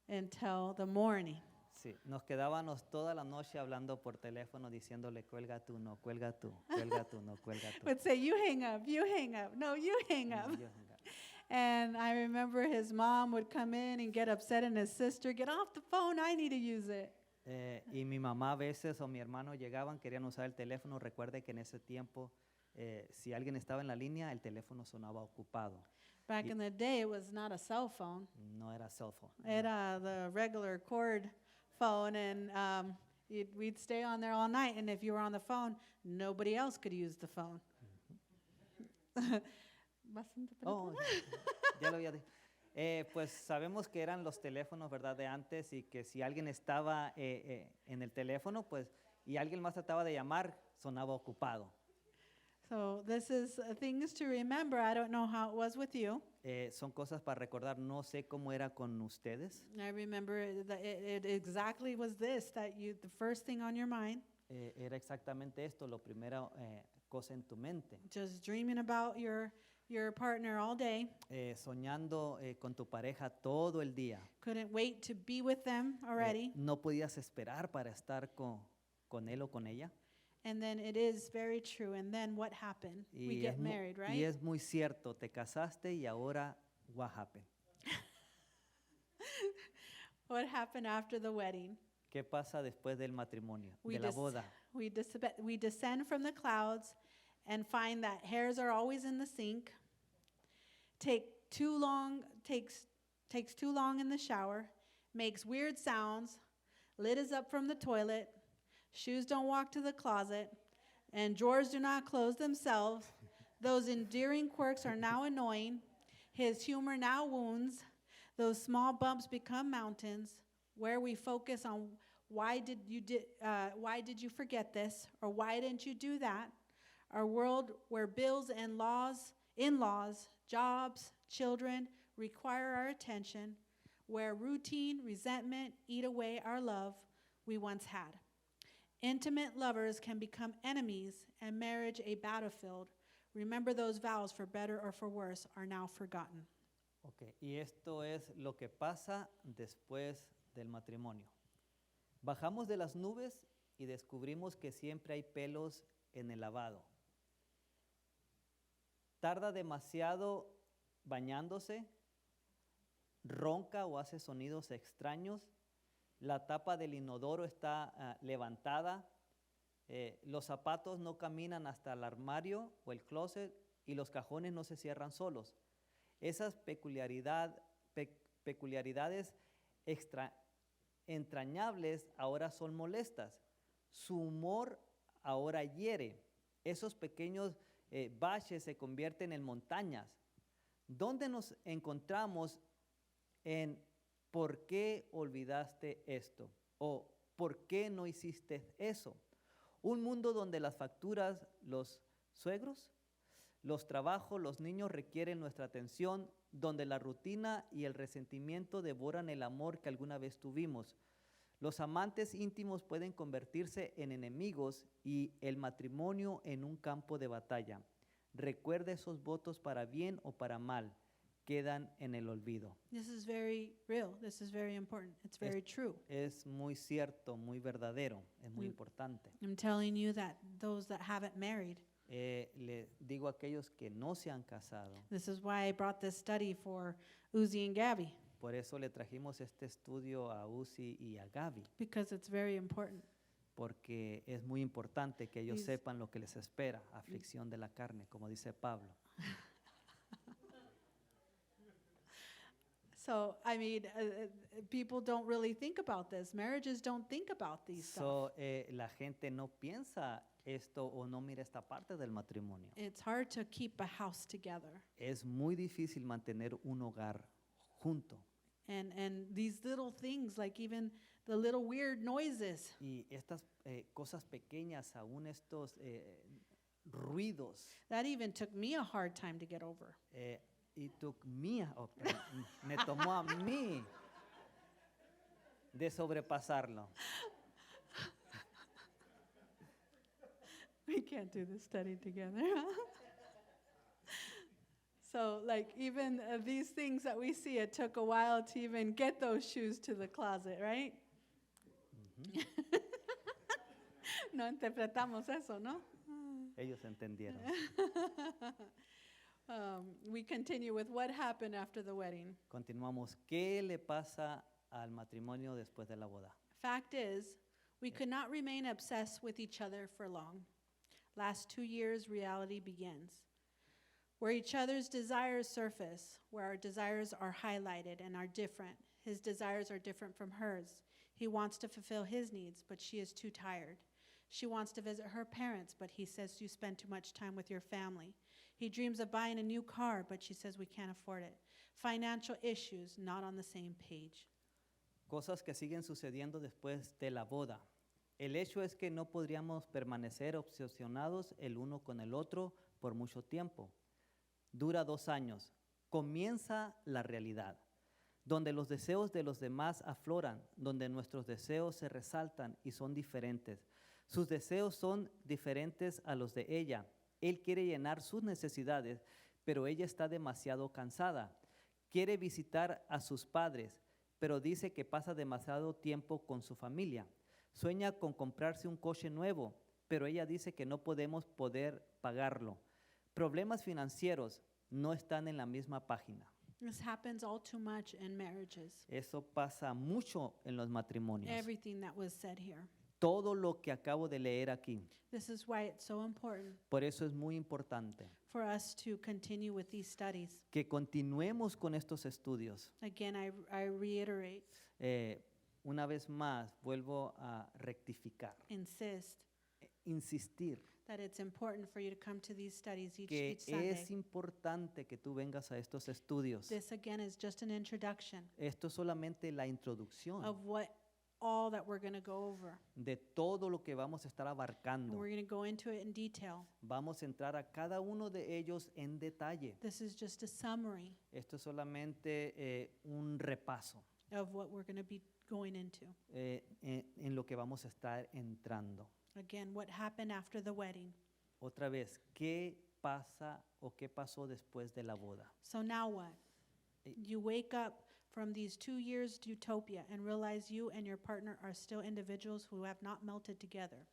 until the morning. sí, nos quedábamos toda la noche hablando por teléfono diciéndole cuelga tú, no, cuelga tú, cuelga tú, no, cuelga tú. Would say, you hang up, no, you hang No, up. yo venga. And I remember his mom would come in and get upset, and his sister, get off the phone, I need to use it. Y mi mamá a veces o mi hermano llegaban, querían usar el teléfono. Recuerde que en ese tiempo, si alguien estaba en la línea, el teléfono sonaba ocupado. Back in the day, it was not a cell phone. No era cell phone. Era the regular cord phone, and we'd stay on there all night, and if you were on the phone, nobody else could use the phone. Bastante Oh, película. ya lo había dicho. Pues sabemos que eran los teléfonos, ¿verdad?, de antes, y que si alguien estaba en el teléfono, pues, y alguien más trataba de llamar, sonaba ocupado. So this is things to remember. I don't know how it was with you. Son cosas para recordar. No sé cómo era con ustedes. I remember that it exactly was this, that the first thing on your mind, Era exactamente esto, lo primera cosa en tu mente. just dreaming about your partner all day. Soñando con tu pareja todo el día. Couldn't wait to be with them already. No podías esperar para estar con él o con ella. And then it is very true. And then what happened? We get married, right? Y es muy cierto, te casaste y ahora, what happened? What happened after the wedding? ¿Qué pasa después del matrimonio, de la boda? We descend from the clouds and find that hairs are always in the sink. Takes too long in the shower. Makes weird sounds. Lid is up from the toilet. Shoes don't walk to the closet, and drawers do not close themselves. Those endearing quirks are now annoying. His humor now wounds. Those small bumps become mountains, where we focus on why did you forget this, or why didn't you do that? Our world where bills and in-laws, jobs, children require our attention, where routine, resentment eat away our love we once had. Intimate lovers can become enemies and marriage a battlefield. Remember those vows, for better or for worse, are now forgotten. Okay. Y esto es lo que pasa después del matrimonio. Bajamos de las nubes y descubrimos que siempre hay pelos en el lavado. Tarda demasiado bañándose, ronca o hace sonidos extraños. La tapa del inodoro está levantada, los zapatos no caminan hasta el armario o el closet y los cajones no se cierran solos. Esas peculiaridades entrañables ahora son molestas. Su humor ahora hiere. Esos pequeños baches se convierten en montañas. ¿Dónde nos encontramos en ¿por qué olvidaste esto? ¿O por qué no hiciste eso? Un mundo donde las facturas, los suegros, los trabajos, los niños requieren nuestra atención, donde la rutina y el resentimiento devoran el amor que alguna vez tuvimos. Los amantes íntimos pueden convertirse en enemigos y el matrimonio en un campo de batalla. Recuerde esos votos para bien o para mal. Quedan en el olvido. This is very real. This is very important. It's very true. Es muy cierto, muy verdadero, es muy importante. I'm telling you that those that haven't married. Le digo a aquellos que no se han casado. This is why I brought this study for Uzi and Gabby. Por eso le trajimos este estudio a Uzi y a Gaby. Because it's very important. Porque es muy importante que ellos sepan lo que les espera, aflicción de la carne, como dice Pablo. So, I mean, people don't really think about this. Marriages don't think about these stuff. La gente no piensa esto o no mira esta parte del matrimonio. It's hard to keep a house together. Es muy difícil mantener un hogar junto. And these little things, like even the little weird noises. Y estas cosas pequeñas, aún estos ruidos. That even took me a hard time to get over. Me tomó a mí de sobrepasarlo. We can't do this study together. So, like, even these things that we see, it took a while to even get those shoes to the closet, right? Mm-hmm. No interpretamos eso, ¿no? Ellos entendieron. We continue with what happened after the wedding. Continuamos. ¿Qué le pasa al matrimonio después de la boda? Fact is, we could not remain obsessed with each other for long. Last 2 years, reality begins. Where each other's desires surface, where our desires are highlighted and are different. His desires are different from hers. He wants to fulfill his needs, but she is too tired. She wants to visit her parents, but he says you spend too much time with your family. He dreams of buying a new car, but she says we can't afford it. Financial issues, not on the same page. Cosas que siguen sucediendo después de la boda. El hecho es que no podríamos permanecer obsesionados el uno con el otro por mucho tiempo. Dura 2 años. Comienza la realidad, donde los deseos de los demás afloran, donde nuestros deseos se resaltan y son diferentes. Sus deseos son diferentes a los de ella. Él quiere llenar sus necesidades, pero ella está demasiado cansada. Quiere visitar a sus padres, pero dice que pasa demasiado tiempo con su familia. Sueña con comprarse un coche nuevo, pero ella dice que no podemos poder pagarlo. Problemas financieros, no están en la misma página. This happens all too much in marriages. Eso pasa mucho en los matrimonios. Everything that was said here. Todo lo que acabo de leer aquí. This is why it's so important Por eso es muy importante for us to continue with these studies. que continuemos con estos estudios. Again, I reiterate, Una vez más, vuelvo a rectificar, insist insistir that it's important for you to come to these studies each que Sunday. es importante que tú vengas a estos estudios. This again is just an introduction Esto es solamente la introducción of all that we're going to go over. de todo lo que vamos a estar And abarcando. we're going to go into it in detail. Vamos a entrar a cada uno de ellos en detalle. This is just a summary Esto es solamente un repaso of what we're going to be going into. en lo que vamos a estar entrando. Again, what happened after the wedding. Otra vez, ¿qué pasa o qué pasó después de la boda? So now what? You wake up from these 2 years utopia and realize you and your partner are still individuals who have not melted together.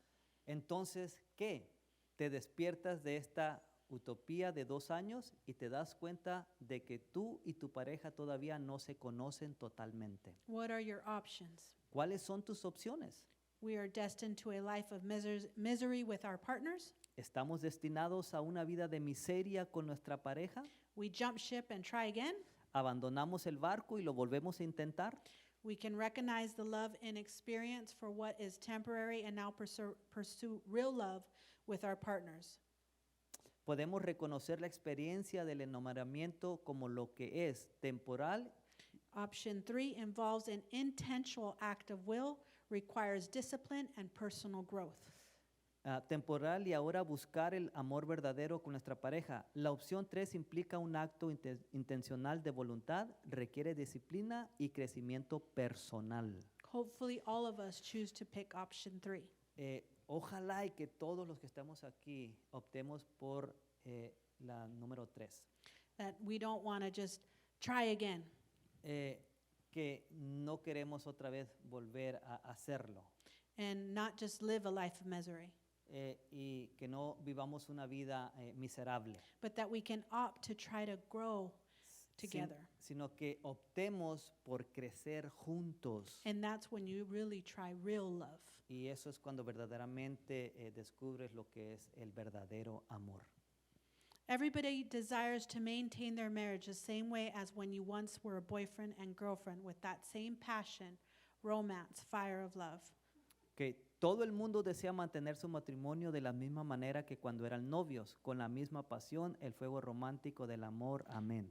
Entonces, ¿qué? Te despiertas de esta utopía de 2 años y te das cuenta de que tú y tu pareja todavía no se conocen totalmente. What are your options? ¿Cuáles son tus opciones? We are destined to a life of misery with our partners. ¿Estamos destinados a una vida de miseria con nuestra pareja? We jump ship and try again. ¿Abandonamos el barco y lo volvemos a intentar? We can recognize the love and experience for what is temporary and now pursue real love with our partners. Podemos reconocer la experiencia del enamoramiento como lo que es temporal. Option 3 involves an intentional act of will, requires discipline and personal growth. Temporal y ahora buscar el amor verdadero con nuestra pareja. La opción 3 implica un acto intencional de voluntad, requiere disciplina y crecimiento personal. Hopefully all of us choose to pick option 3. Ojalá y que todos los que estamos aquí optemos por la número 3. That we don't want to just try again. Que no queremos otra vez volver a hacerlo. And not just live a life of misery, Y que no vivamos una vida miserable. but that we can opt to try to grow together. Sino que optemos por crecer juntos. And that's when you really try real love. Y eso es cuando verdaderamente descubres lo que es el verdadero amor. Everybody desires to maintain their marriage the same way as when you once were a boyfriend and girlfriend, with that same passion, romance, fire of love. Que todo el mundo desea mantener su matrimonio de la misma manera que cuando eran novios, con la misma pasión, el fuego romántico del amor. Amén.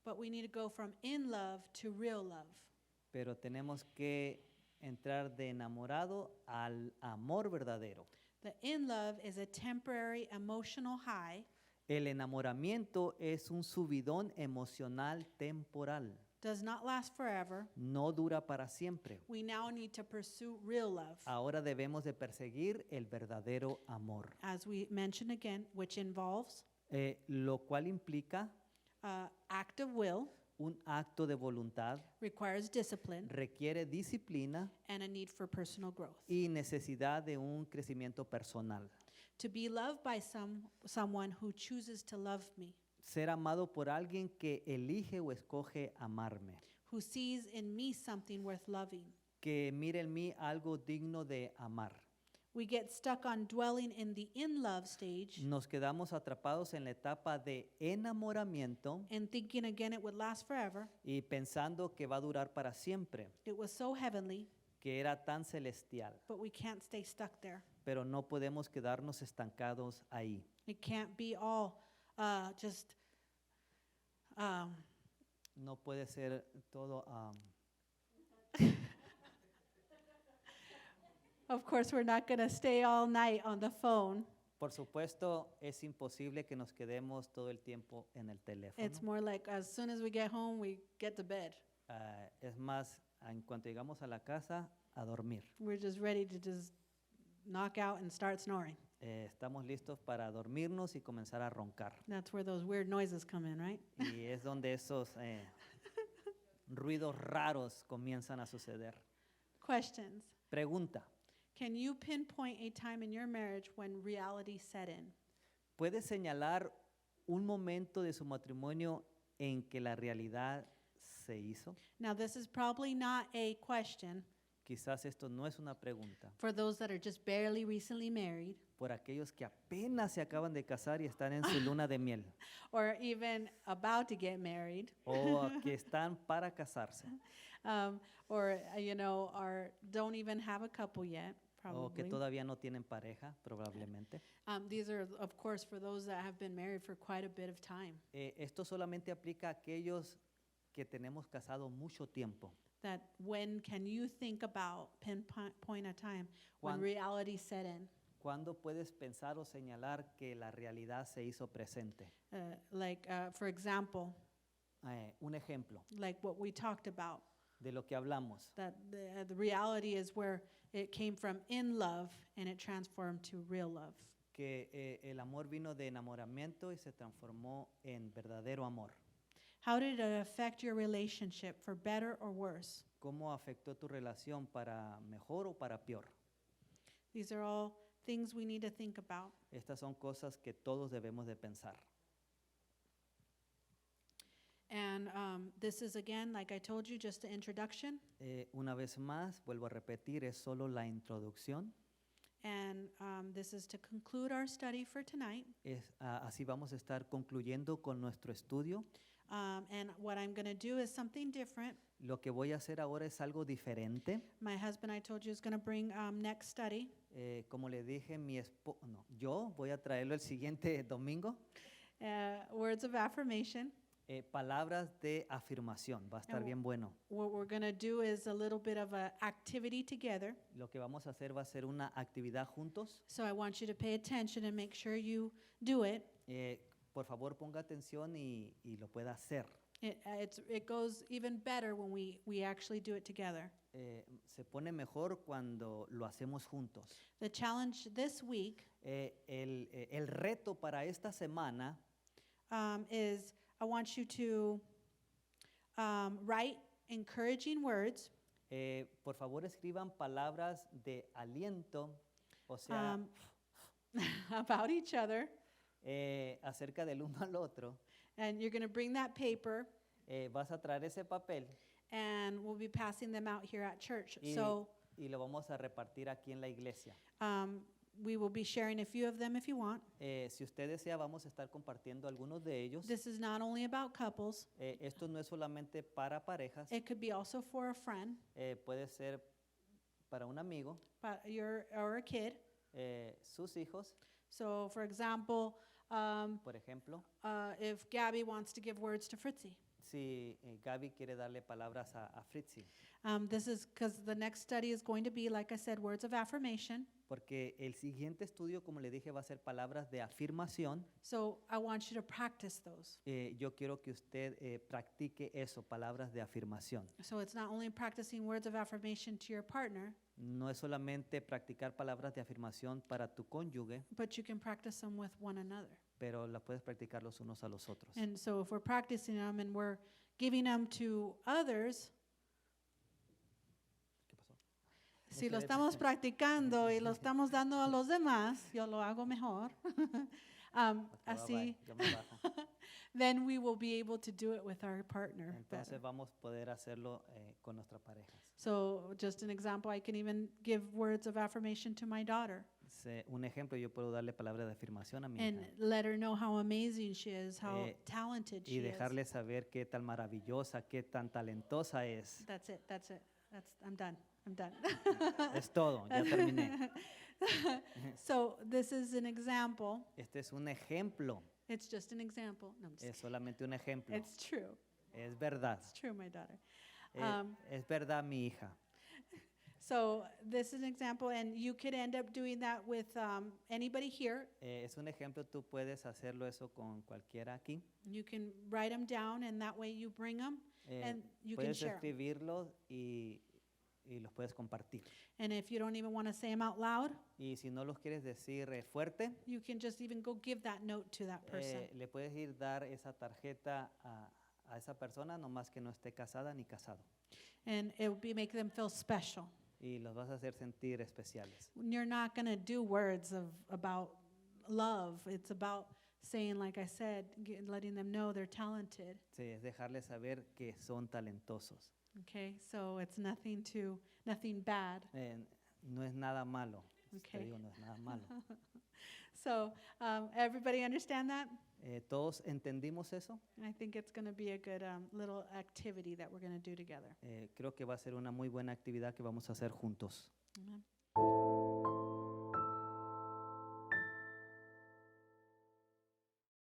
But we need to go from in love to real love. Pero tenemos que entrar de enamorado al amor verdadero. The in love is a temporary emotional high. El enamoramiento es un subidón emocional temporal. Does not last forever. No dura para siempre. We now need to pursue real love. Ahora debemos de perseguir el verdadero amor. As we mentioned again, which involves Lo cual implica act of will, un acto de voluntad, requires discipline, requiere disciplina and a need for personal growth. y necesidad de un crecimiento personal. To be loved by someone who chooses to love me, Ser amado por alguien que elige o escoge amarme, who sees in me something worth loving, que mire en mí algo digno de amar. We get stuck on dwelling in the in love stage Nos quedamos atrapados en la etapa de enamoramiento and thinking again it would last forever. y pensando que va a durar para siempre, It was so heavenly, que era tan celestial, but we can't stay stuck there. pero no podemos quedarnos estancados ahí. It can't be all just No puede ser todo. Of course, we're not going to stay all night on the phone. Por supuesto, es imposible que nos quedemos todo el tiempo en el teléfono. It's more like as soon as we get home, we get to bed. Es más, en cuanto llegamos a la casa, a dormir. We're just ready to just knock out and start snoring. Estamos listos para dormirnos y comenzar a roncar. That's where those weird noises come in, right? Y es donde esos ruidos raros comienzan a suceder. Questions. Pregunta. Can you pinpoint a time in your marriage when reality set in? ¿Puede señalar un momento de su matrimonio en que la realidad se hizo? Now, this is probably not a question Quizás esto no es una pregunta. for those that are just barely recently married Por aquellos que apenas se acaban de casar y están en su luna de miel. or even about to get married O que están para casarse. or, don't even have a couple yet, O que probably. todavía no tienen pareja, probablemente. These are, of course, for those that have been married for quite a bit of time. Esto solamente aplica a aquellos que tenemos casado mucho tiempo. That when can you think about pinpoint a time when Cuan- reality set in? ¿Cuándo puedes pensar o señalar que la realidad se hizo presente? For example, Un ejemplo like what we talked about, de lo que hablamos. that the reality is where it came from in love and it transformed to real love. Que el amor vino de enamoramiento y se transformó en verdadero amor. How did it affect your relationship, for better or worse? ¿Cómo afectó tu relación, para mejor o para peor? These are all things we need to think about. Estas son cosas que todos debemos de pensar. And this is, again, like I told you, just the introduction. Una vez más, vuelvo a repetir, es solo la introducción. And this is to conclude our study for tonight. Así vamos a estar concluyendo con nuestro estudio. And what I'm going to do is something different. Lo que voy a hacer ahora es algo diferente. My husband, I told you, is going to bring next study. Como le dije, yo voy a traerlo el siguiente domingo. Words of affirmation. Palabras de afirmación. Va a estar bien bueno. What we're going to do is a little bit of an activity together. Lo que vamos a hacer va a ser una actividad juntos. So I want you to pay attention and make sure you do it. Por favor, ponga atención y lo pueda hacer. It goes even better when we actually do it together. Se pone mejor cuando lo hacemos juntos. The challenge this week El reto para esta semana is I want you to write encouraging words por favor, escriban palabras de aliento, o sea, about each other. acerca del uno al otro. And you're going to bring that paper, Vas a traer ese papel and we'll be passing them out here at church. y, So y lo vamos a repartir aquí en la iglesia. we will be sharing a few of them if you want. Si usted desea, vamos a estar compartiendo algunos de ellos. This is not only about couples. Esto no es solamente para parejas, It could be also for a friend, puede ser para un amigo, or a kid. Sus hijos, So, for example, por ejemplo. if Gabby wants to give words to Fritzy. Si Gaby quiere darle palabras a Fritzy, This is because the next study is going to be, like I said, words of affirmation. porque el siguiente estudio, como le dije, va a ser palabras de afirmación. So I want you to practice those. Yo quiero que usted practique eso, palabras de afirmación. So it's not only practicing words of affirmation to your partner, No es solamente practicar palabras de afirmación para tu cónyuge, but you can practice them with one another. pero las puedes practicar los unos a los otros. And so if we're practicing them and we're giving them to others, ¿Qué pasó? si lo estamos practicando y lo estamos dando a los demás, yo lo hago mejor. Así, Yo me bajo. then we will be able to do it with our partner Entonces better. vamos a poder hacerlo con nuestras parejas. So just an example, I can even give words of affirmation to my daughter Un ejemplo, yo puedo darle palabras de afirmación a mi and hija let her know how amazing she is, how Eh, talented y she is. dejarle saber qué tan maravillosa, qué tan talentosa es. That's it. I'm done. I'm done. Es todo, ya terminé. So this is an example. Este es un ejemplo, It's just an example. No, I'm just es solamente un ejemplo. kidding. It's true. Es verdad, It's true, my daughter. es verdad mi hija. So this is an example, and you could end up doing that with anybody here. Es un ejemplo, tú puedes hacerlo eso con cualquiera aquí. You can write them down, and that way you bring them, and you can Puedes share 'em. escribirlos y los puedes compartir. And if you don't even want to say them out loud, Y si no los quieres decir fuerte, you can just even go give that note to that person. le puedes ir dar esa tarjeta a esa persona, nomás que no esté casada ni casado. And it will make them feel special. Y los vas a hacer sentir especiales. You're not going to do words about love. It's about saying, like I said, letting them know they're talented. Sí, es dejarles saber que son talentosos. Okay, so it's nothing bad. No es nada malo. Te Okay. digo, no es nada malo. So everybody understand that? ¿Todos entendimos eso? I think it's going to be a good little activity that we're going to do together. Creo que va a ser una muy buena actividad que vamos a hacer juntos.